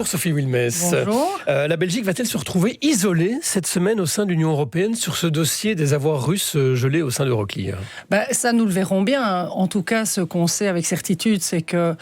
Bonjour Sophie Wilmès. Bonjour. La Belgique va-t-elle se retrouver isolée cette semaine au sein de l'Union européenne sur ce dossier des avoirs russes gelés au sein d'Euroclear? Ça, nous le verrons bien. En tout cas, ce qu'on sait avec certitude, c'est que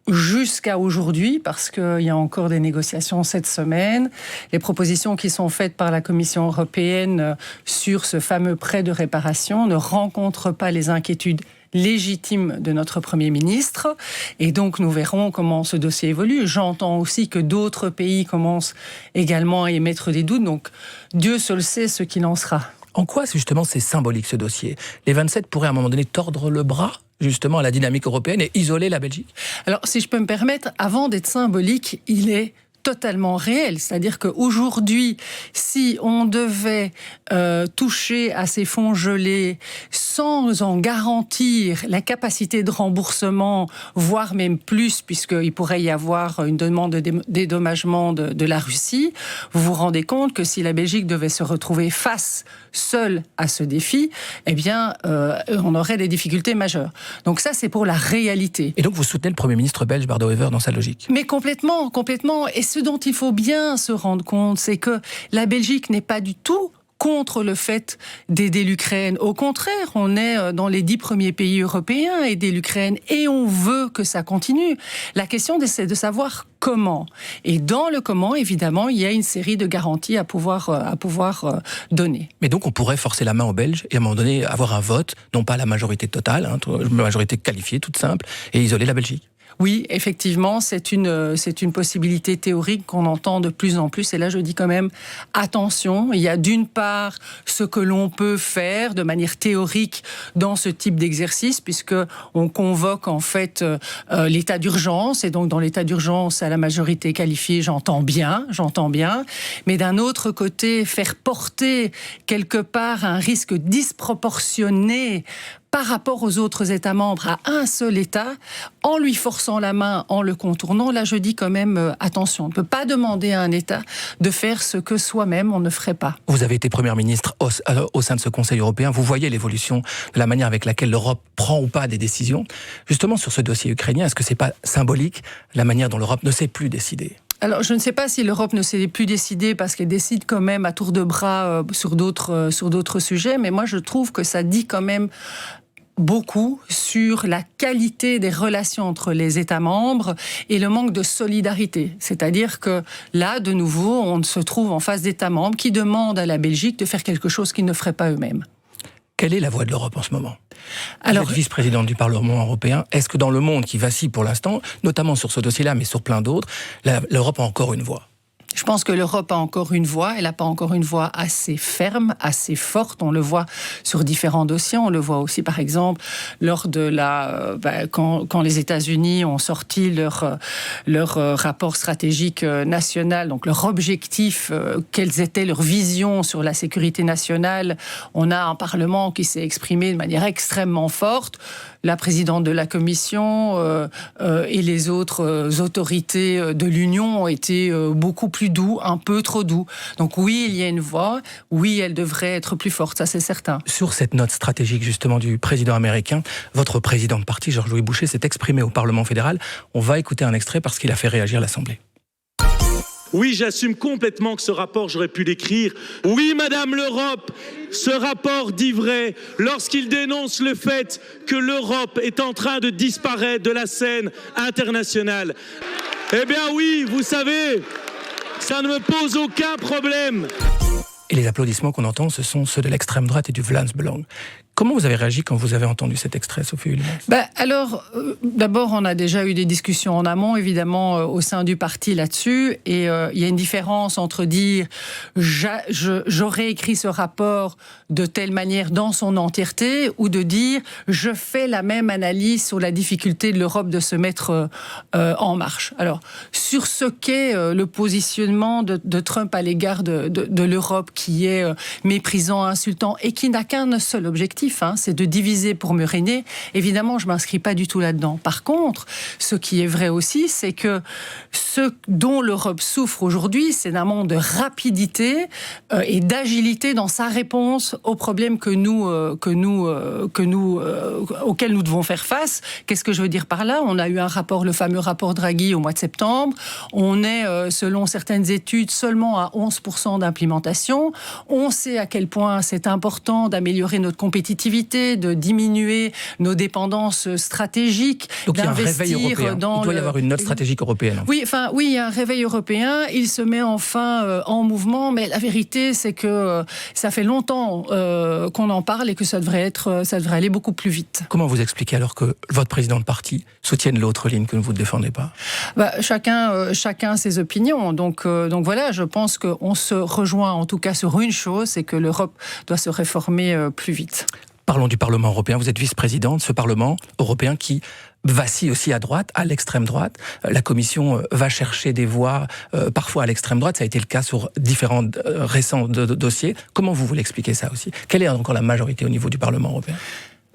jusqu'à aujourd'hui, parce qu'il y a encore des négociations cette semaine, les propositions qui sont faites par la Commission européenne sur ce fameux prêt de réparation ne rencontrent pas les inquiétudes légitimes de notre Premier ministre. Et donc, nous verrons comment ce dossier évolue. J'entends aussi que d'autres pays commencent également à émettre des doutes. Donc, Dieu seul sait ce qu'il en sera. En quoi, justement, c'est symbolique, ce dossier? Les 27 pourraient, à un moment donné, tordre le bras justement à la dynamique européenne et isoler la Belgique? Alors, si je peux me permettre, avant d'être symbolique, il est totalement réel. C'est-à-dire qu'aujourd'hui, si on devait toucher à ces fonds gelés sans en garantir la capacité de remboursement, voire même plus, puisqu'il pourrait y avoir une demande de dédommagement de la Russie, vous vous rendez compte que si la Belgique devait se retrouver face seule à ce défi, eh bien, on aurait des difficultés majeures. Donc ça, c'est pour la réalité. Et donc, vous soutenez le Premier ministre belge, Bart De Wever, dans sa logique? Mais complètement, complètement. Et ce dont il faut bien se rendre compte, c'est que la Belgique n'est pas du tout contre le fait d'aider l'Ukraine. Au contraire, on est dans les 10 premiers pays européens à aider l'Ukraine et on veut que ça continue. La question, c'est de savoir comment. Et dans le comment, évidemment, il y a une série de garanties à pouvoir donner. Mais donc, on pourrait forcer la main aux Belges et à un moment donné avoir un vote, non pas la majorité totale, la majorité qualifiée, toute simple, et isoler la Belgique. Oui, effectivement, c'est une possibilité théorique qu'on entend de plus en plus. Et là, je dis quand même, attention, il y a d'une part ce que l'on peut faire de manière théorique dans ce type d'exercice, puisque on convoque en fait l'état d'urgence. Et donc, dans l'état d'urgence, à la majorité qualifiée, j'entends bien. Mais d'un autre côté, faire porter quelque part un risque disproportionné par rapport aux autres États membres à un seul État, en lui forçant la main, en le contournant, là je dis quand même attention. On ne peut pas demander à un État de faire ce que soi-même on ne ferait pas. Vous avez été Première ministre au sein de ce Conseil européen, vous voyez l'évolution de la manière avec laquelle l'Europe prend ou pas des décisions. Justement sur ce dossier ukrainien, est-ce que c'est pas symbolique la manière dont l'Europe ne sait plus décider ? Alors, je ne sais pas si l'Europe ne s'est plus décidée parce qu'elle décide quand même à tour de bras sur d'autres sujets, mais moi je trouve que ça dit quand même beaucoup sur la qualité des relations entre les États membres et le manque de solidarité. C'est-à-dire que là, de nouveau, on se trouve en face d'États membres qui demandent à la Belgique de faire quelque chose qu'ils ne feraient pas eux-mêmes. Quelle est la voix de l'Europe en ce moment? Vous êtes vice-présidente du Parlement européen. Est-ce que dans le monde qui vacille pour l'instant, notamment sur ce dossier-là, mais sur plein d'autres, l'Europe a encore une voix? Je pense que l'Europe a encore une voix. Elle n'a pas encore une voix assez ferme, assez forte. On le voit sur différents dossiers. On le voit aussi, par exemple, lors de quand les États-Unis ont sorti leur rapport stratégique national, donc leur objectif, quelles étaient leurs visions sur la sécurité nationale. On a un Parlement qui s'est exprimé de manière extrêmement forte. La présidente de la Commission et les autres autorités de l'Union ont été beaucoup plus doux, un peu trop doux. Donc oui, il y a une voix, oui, elle devrait être plus forte, ça c'est certain. Sur cette note stratégique justement du président américain, votre président de parti, Georges-Louis Bouchet, s'est exprimé au Parlement fédéral. On va écouter un extrait parce qu'il a fait réagir l'Assemblée. Oui, j'assume complètement que ce rapport, j'aurais pu l'écrire. Oui, Madame l'Europe, ce rapport dit vrai lorsqu'il dénonce le fait que l'Europe est en train de disparaître de la scène internationale. Eh bien oui, vous savez, ça ne me pose aucun problème. Et les applaudissements qu'on entend, ce sont ceux de l'extrême droite et du Vlaams-Belang. Comment vous avez réagi quand vous avez entendu cet extrait, Sophie Wilmès? Alors, d'abord, on a déjà eu des discussions en amont, évidemment, au sein du parti là-dessus. Et il y a une différence entre dire j'aurais écrit ce rapport de telle manière dans son entièreté ou de dire je fais la même analyse sur la difficulté de l'Europe de se mettre en marche. Alors, sur ce qu'est le positionnement de Trump à l'égard de l'Europe qui est méprisant, insultant et qui n'a qu'un seul objectif, péjoratif, c'est de diviser pour mieux régner. Évidemment, je ne m'inscris pas du tout là-dedans. Par contre, ce qui est vrai aussi, c'est que ce dont l'Europe souffre aujourd'hui, c'est d'un manque de rapidité et d'agilité dans sa réponse aux problèmes auxquels nous devons faire face. Qu'est-ce que je veux dire par là ? On a eu le fameux rapport Draghi au mois de septembre. On est, selon certaines études, seulement à 11% d'implémentation. On sait à quel point c'est important d'améliorer notre compétitivité, de diminuer nos dépendances stratégiques, donc d'investir il y a un réveil européen. Il doit y avoir une note stratégique européenne. Oui, il y a un réveil européen. Il se met enfin en mouvement, mais la vérité, c'est que ça fait longtemps qu'on en parle et que ça devrait aller beaucoup plus vite. Comment vous expliquez alors que votre président de parti soutienne l'autre ligne que vous ne défendez pas ? Chacun ses opinions. Donc voilà, je pense qu'on se rejoint en tout cas sur une chose, c'est que l'Europe doit se réformer plus vite. Parlons du Parlement européen. Vous êtes vice-président de ce Parlement européen qui vacille aussi à droite, à l'extrême droite. La Commission va chercher des voix parfois à l'extrême droite. Ça a été le cas sur différents récents dossiers. Comment vous voulez expliquer ça aussi ? Quelle est encore la majorité au niveau du Parlement européen ?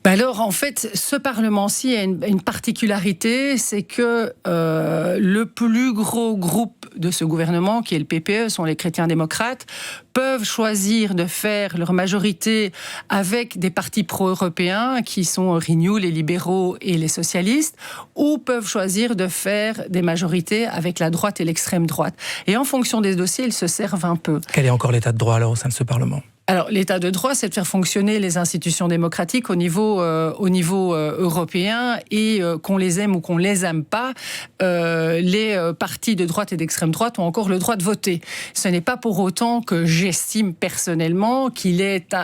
Alors, en fait, ce Parlement-ci a une particularité, c'est que le plus gros groupe de ce gouvernement, qui est le PPE, sont les chrétiens-démocrates, peuvent choisir de faire leur majorité avec des partis pro-européens, qui sont Renew, les libéraux et les socialistes, ou peuvent choisir de faire des majorités avec la droite et l'extrême droite. Et en fonction des dossiers, ils se servent un peu. Quel est encore l'état de droit alors au sein de ce Parlement ? Alors, l'état de droit, c'est de faire fonctionner les institutions démocratiques au niveau européen et qu'on les aime ou qu'on les aime pas, les partis de droite et d'extrême droite ont encore le droit de voter. Ce n'est pas pour autant que j'estime personnellement qu'il est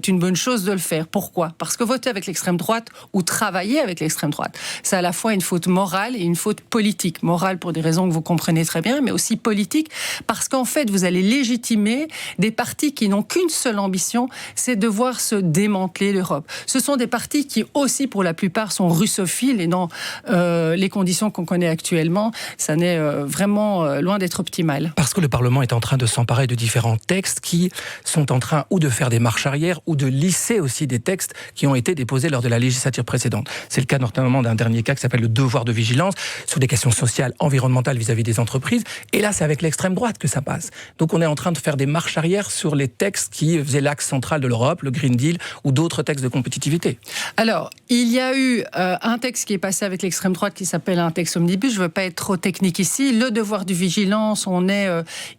une bonne chose de le faire. Pourquoi ? Parce que voter avec l'extrême droite ou travailler avec l'extrême droite, c'est à la fois une faute morale et une faute politique. Morale pour des raisons que vous comprenez très bien, mais aussi politique, parce qu'en fait, vous allez légitimer des partis qui n'ont qu'une seule ambition, c'est de voir se démanteler l'Europe. Ce sont des partis qui aussi, pour la plupart, sont russophiles et dans les conditions qu'on connaît actuellement, ça n'est vraiment loin d'être optimal. Parce que le Parlement est en train de s'emparer de différents textes qui sont en train ou de faire des marches arrière ou de lisser aussi des textes qui ont été déposés lors de la législature précédente. C'est le cas notamment d'un dernier cas qui s'appelle le devoir de vigilance sur des questions sociales, environnementales vis-à-vis des entreprises. Et là, c'est avec l'extrême droite que ça passe. Donc on est en train de faire des marches arrière sur les textes qui faisaient l'axe central de l'Europe, le Green Deal ou d'autres textes de compétitivité. Alors, il y a eu un texte qui est passé avec l'extrême droite qui s'appelle un texte omnibus. Je ne veux pas être trop technique ici. Le devoir de vigilance, on est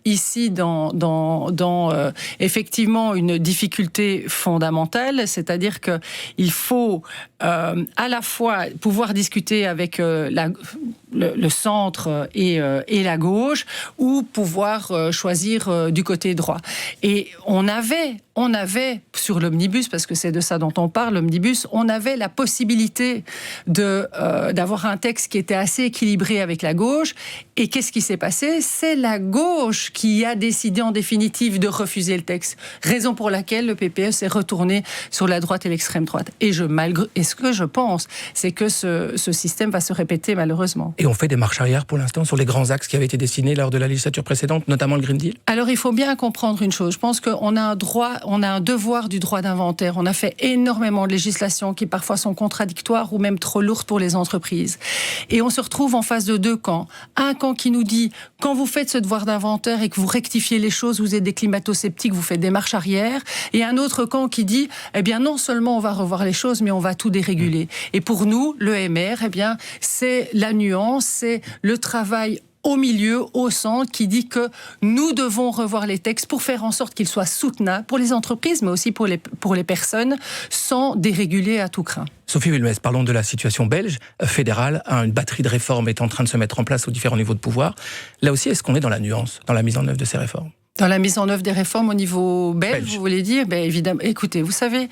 ici dans effectivement une difficulté fondamentale, c'est-à-dire qu'il faut à la fois pouvoir discuter avec le centre et la gauche ou pouvoir choisir du côté droit. Et on avait sur l'omnibus, parce que c'est de ça dont on parle, l'omnibus, on avait la possibilité d'avoir un texte qui était assez équilibré avec la gauche. Et qu'est-ce qui s'est passé ? C'est la gauche qui a décidé en définitive de refuser le texte. Raison pour laquelle le PPE s'est retourné sur la droite et l'extrême droite. Et ce que je pense, c'est que ce système va se répéter malheureusement. Et on fait des marches arrière pour l'instant sur les grands axes qui avaient été dessinés lors de la législature précédente, notamment le Green Deal ? Alors il faut bien comprendre une chose. Je pense qu'on a un devoir du droit d'inventaire. On a fait énormément de législations qui parfois sont contradictoires ou même trop lourdes pour les entreprises. Et on se retrouve en face de deux camps. Un camp qui nous dit, quand vous faites ce devoir d'inventaire et que vous rectifiez les choses, vous êtes des climato-sceptiques, vous faites des marches arrière. Et un autre camp qui dit, eh bien non seulement on va revoir les choses, mais on va tout déréguler. Et pour nous, l'EMR, eh bien, c'est la nuance, c'est le travail au milieu, au centre, qui dit que nous devons revoir les textes pour faire en sorte qu'ils soient soutenables pour les entreprises, mais aussi pour les personnes, sans déréguler à tout crin. Sophie Wilmès, parlons de la situation belge, fédérale. Une batterie de réformes est en train de se mettre en place aux différents niveaux de pouvoir. Là aussi, est-ce qu'on est dans la nuance, dans la mise en œuvre de ces réformes ? Dans la mise en œuvre des réformes au niveau belge. Vous voulez dire ? Évidemment. Écoutez, vous savez...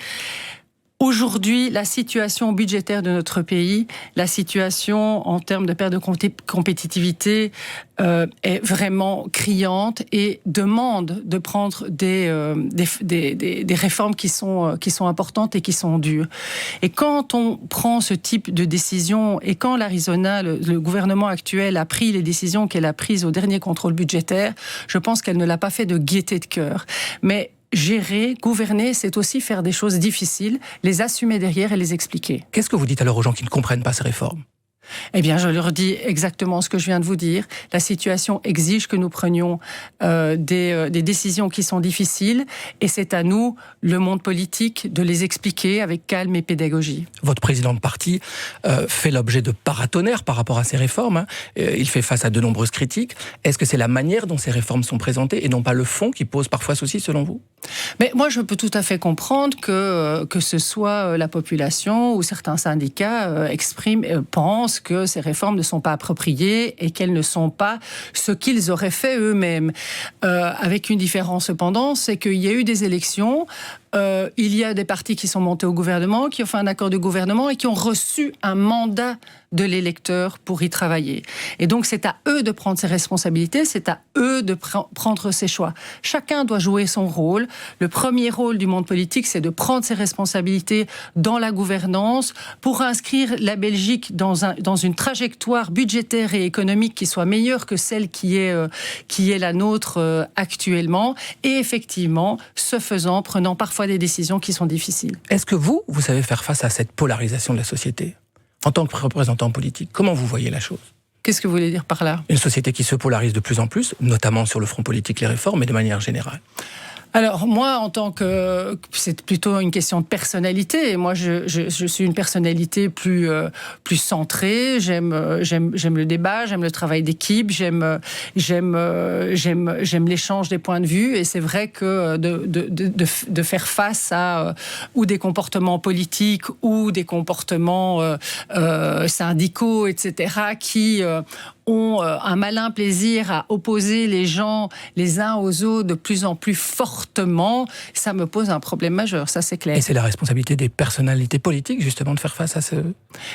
Aujourd'hui, la situation budgétaire de notre pays, la situation en termes de perte de compétitivité est vraiment criante et demande de prendre des réformes qui sont importantes et qui sont dures. Et quand on prend ce type de décision et quand l'Arizona, le gouvernement actuel a pris les décisions qu'elle a prises au dernier contrôle budgétaire, je pense qu'elle ne l'a pas fait de gaieté de cœur. Mais gérer, gouverner, c'est aussi faire des choses difficiles, les assumer derrière et les expliquer. Qu'est-ce que vous dites alors aux gens qui ne comprennent pas ces réformes ? Eh bien, je leur dis exactement ce que je viens de vous dire. La situation exige que nous prenions des décisions qui sont difficiles et c'est à nous, le monde politique, de les expliquer avec calme et pédagogie. Votre président de parti fait l'objet de paratonnerres par rapport à ces réformes. Il fait face à de nombreuses critiques. Est-ce que c'est la manière dont ces réformes sont présentées et non pas le fond qui pose parfois souci selon vous ? Mais moi, je peux tout à fait comprendre que ce soit la population ou certains syndicats pensent que ces réformes ne sont pas appropriées et qu'elles ne sont pas ce qu'ils auraient fait eux-mêmes. Avec une différence cependant, c'est qu'il y a eu des élections, il y a des partis qui sont montés au gouvernement, qui ont fait un accord de gouvernement et qui ont reçu un mandat de l'électeur pour y travailler. Et donc c'est à eux de prendre ses responsabilités, c'est à eux de prendre ses choix. Chacun doit jouer son rôle. Le premier rôle du monde politique, c'est de prendre ses responsabilités dans la gouvernance pour inscrire la Belgique dans une trajectoire budgétaire et économique qui soit meilleure que celle qui est la nôtre actuellement. Et effectivement, ce faisant, prenant parfois des décisions qui sont difficiles. Est-ce que vous savez faire face à cette polarisation de la société ? En tant que représentant politique, comment vous voyez la chose ? Qu'est-ce que vous voulez dire par là ? Une société qui se polarise de plus en plus, notamment sur le front politique, les réformes, mais de manière générale. Alors moi, en tant que... C'est plutôt une question de personnalité. Moi, je suis une personnalité plus centrée. J'aime le débat, j'aime le travail d'équipe, j'aime l'échange des points de vue. Et c'est vrai que de faire face à ou des comportements politiques ou des comportements syndicaux, etc., qui ont un malin plaisir à opposer les gens les uns aux autres de plus en plus fortement, ça me pose un problème majeur, ça c'est clair. Et c'est la responsabilité des personnalités politiques justement de faire face à ce...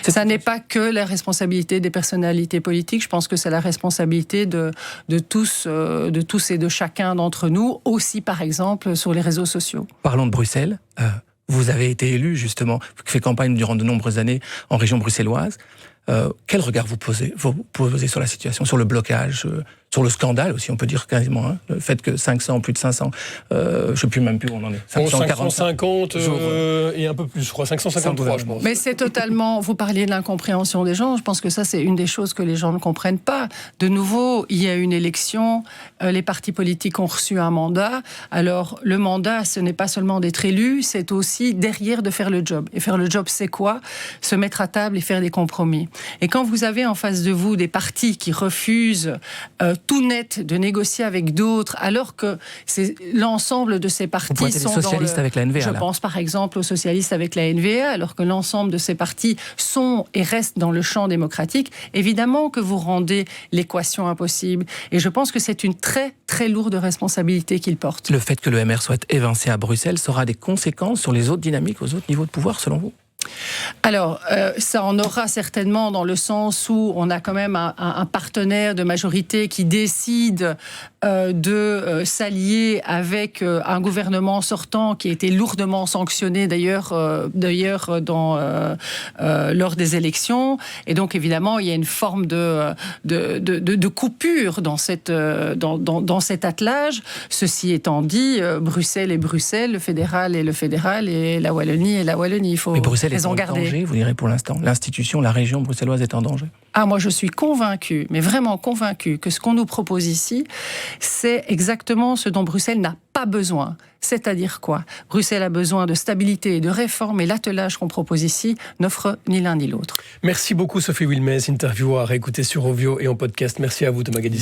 Ça n'est pas que la responsabilité des personnalités politiques, je pense que c'est la responsabilité de tous et de chacun d'entre nous, aussi par exemple sur les réseaux sociaux. Parlons de Bruxelles. Vous avez été élu justement, fait campagne durant de nombreuses années en région bruxelloise. Quel regard vous posez sur la situation, sur le blocage, sur le scandale aussi, on peut dire quasiment, hein, le fait que 500, plus de 500, je ne sais plus même plus où on en est. 550 et un peu plus, je crois, 553 je pense. Mais c'est totalement, vous parliez de l'incompréhension des gens, je pense que ça c'est une des choses que les gens ne comprennent pas. De nouveau, il y a une élection, les partis politiques ont reçu un mandat, alors le mandat ce n'est pas seulement d'être élu, c'est aussi derrière de faire le job. Et faire le job c'est quoi ? Se mettre à table et faire des compromis. Et quand vous avez en face de vous des partis qui refusent tout net de négocier avec d'autres, alors que c'est l'ensemble de ces partis sont les socialistes avec la NVA. Je pense par exemple aux socialistes avec la NVA, alors que l'ensemble de ces partis sont et restent dans le champ démocratique. Évidemment que vous rendez l'équation impossible. Et je pense que c'est une très très lourde responsabilité qu'ils portent. Le fait que le MR soit évincé à Bruxelles aura des conséquences sur les autres dynamiques, aux autres niveaux de pouvoir, selon vous ? Alors, ça en aura certainement dans le sens où on a quand même un partenaire de majorité qui décide de s'allier avec un gouvernement sortant qui a été lourdement sanctionné d'ailleurs lors des élections. Et donc, évidemment, il y a une forme de coupure dans cet attelage. Ceci étant dit, Bruxelles est Bruxelles, le fédéral est le fédéral et la Wallonie est la Wallonie. Il faut raison garder. Danger, vous direz pour l'instant. L'institution, la région bruxelloise est en danger. Ah, moi je suis convaincue, mais vraiment convaincue, que ce qu'on nous propose ici, c'est exactement ce dont Bruxelles n'a pas besoin. C'est-à-dire quoi ? Bruxelles a besoin de stabilité et de réforme, et l'attelage qu'on propose ici n'offre ni l'un ni l'autre. Merci beaucoup Sophie Wilmès, interview à réécouter sur Ovio et en podcast. Merci à vous Thomas Gadis.